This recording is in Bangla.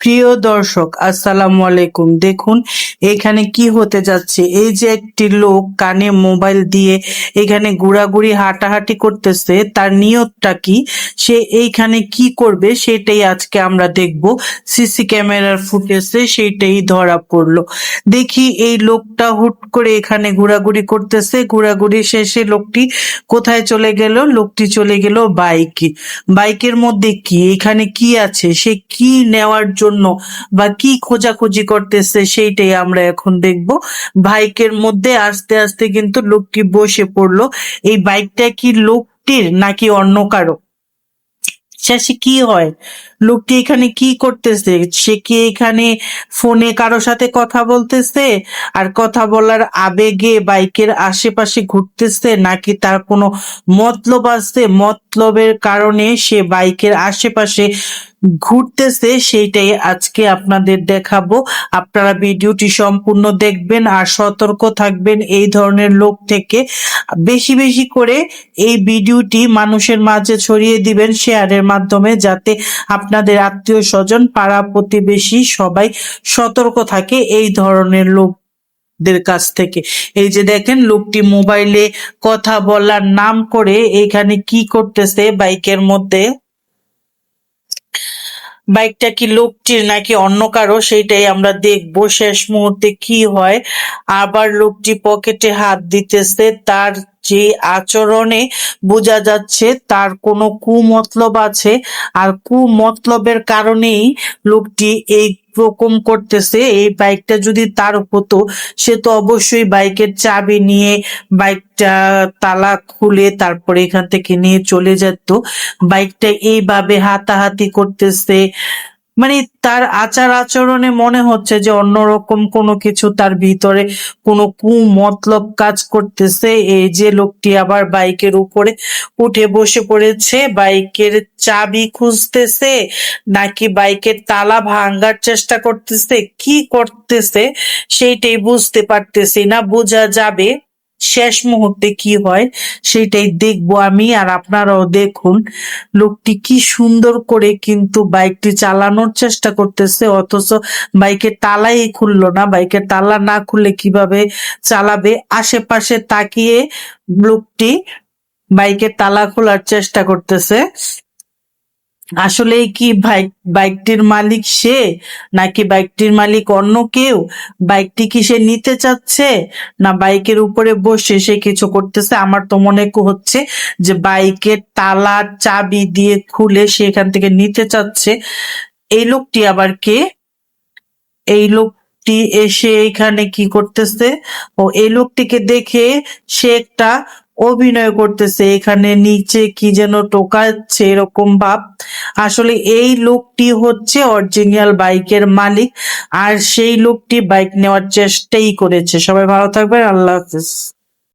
প্রিয় দর্শক, আসসালামু আলাইকুম। দেখুন এখানে কি হতে যাচ্ছে। এই যে একটি লোক কানে মোবাইল দিয়ে এখানে ঘোরাঘুরি হাঁটাহাঁটি করতেছে, তার নিয়তটা কি, সে এইখানে কি করবে সেটাই আজকে আমরা দেখব। সিসি ক্যামেরার ফুটেজে সেইটাই ধরা পড়লো। দেখি এই লোকটা হুট করে এখানে ঘোরাঘুরি করতেছে, ঘোরাঘুরি শেষে লোকটি কোথায় চলে গেল? লোকটি চলে গেল বাইকে। বাইকের মধ্যে কি, এখানে কি আছে, সে কি নেওয়ার জন্য বা কি খোঁজাখুঁজি করতেছে সেইটাই আমরা এখন দেখব। বাইকের মধ্যে আস্তে আস্তে কিন্তু লোকটি বসে পড়লো। এই বাইকটা কি লোকটির নাকি অন্য কারো? শেষে কি হয়? লোকটি এখানে কি করতেছে? সে কি এখানে ফোনে কারো সাথে কথা বলতেছে আর কথা বলার আবেগে বাইকের আশেপাশে ঘুরতেছে, নাকি তার কোনো মতলব আছে? মতলবের কারণে সে বাইকের আশেপাশে ঘুরতেছে, সেইটাই আজকে আপনাদের দেখাবো। আপনারা ভিডিওটি সম্পূর্ণ দেখবেন আর সতর্ক থাকবেন এই ধরনের লোক থেকে। বেশি বেশি করে এই ভিডিওটি মানুষের মাঝে ছড়িয়ে দিবেন শেয়ারের মাধ্যমে, যাতে আপনাদের আত্মীয় স্বজন, পাড়া প্রতিবেশী সবাই সতর্ক থাকে এই ধরনের লোকদের কাছ থেকে। এই যে দেখেন, লোকটি মোবাইলে কথা বলার নাম করে এইখানে কি করতেছে বাইকের মধ্যে। বাইকটা কি লোকটির নাকি অন্য কারো সেইটাই আমরা দেখবো শেষ মুহূর্তে কি হয়। আবার লোকটি পকেটে হাত দিতেছে, তার যে আচরণে বোঝা যাচ্ছে তার কোনো কুমতলব আছে, আর কুমতলবের কারণেই লোকটি এই রকম করতেছে। এই বাইকটা যদি তার হতো, সে তো অবশ্যই বাইকের চাবি নিয়ে বাইকটা তালা খুলে তারপরে এখান থেকে নিয়ে চলে যেত। বাইকটা এইভাবে হাতাহাতি করতেছে, মানে তার আচার আচরণে মনে হচ্ছে যে অন্যরকম কোনো কিছু তার ভিতরে, কোনো কুমতলব কাজ করতেছে। এই যে লোকটি আবার বাইকের উপরে উঠে বসে পড়েছে, বাইকের চাবি খুঁজতেছে নাকি বাইকের তালা ভাঙার চেষ্টা করতেছে, কি করতেছে সেইটাই বুঝতে পারতেছি না। বোঝা যাবে শেষ মুহূর্তে কি হয়, সেটাই দেখবো আমি আর আপনারাও দেখুন। লোকটি কি সুন্দর করে কিন্তু বাইকটি চালানোর চেষ্টা করতেছে, অথচ বাইকের তালাই খুললো না। বাইকের তালা না খুললে কিভাবে চালাবে? আশেপাশে তাকিয়ে লোকটি বাইকের তালা খোলার চেষ্টা করতেছে। আসলেই কি বাইকটির মালিক সে, নাকি বাইকটির মালিক অন্য কেউ? বাইকটি কি সে নিতে চাচ্ছে, না বাইকের উপরে বসে সে কিছু করতেছে? আমার তো মনে হচ্ছে যে বাইকের তালার চাবি দিয়ে খুলে সে এখান থেকে নিতে চাচ্ছে। এই লোকটি আবার কে? এই লোকটি এসে এখানে কি করতেছে? ও, এই লোকটিকে দেখে সে একটা অভিনয় করতেছে, এখানে নিচে কি যেন টোকাচ্ছে এরকম ভাব। আসলে এই লোকটি হচ্ছে অরিজিনাল বাইকের মালিক, আর সেই লোকটি বাইক নেওয়ার চেষ্টাই করেছে। সবাই ভালো থাকবেন, আল্লাহ হাফেজ।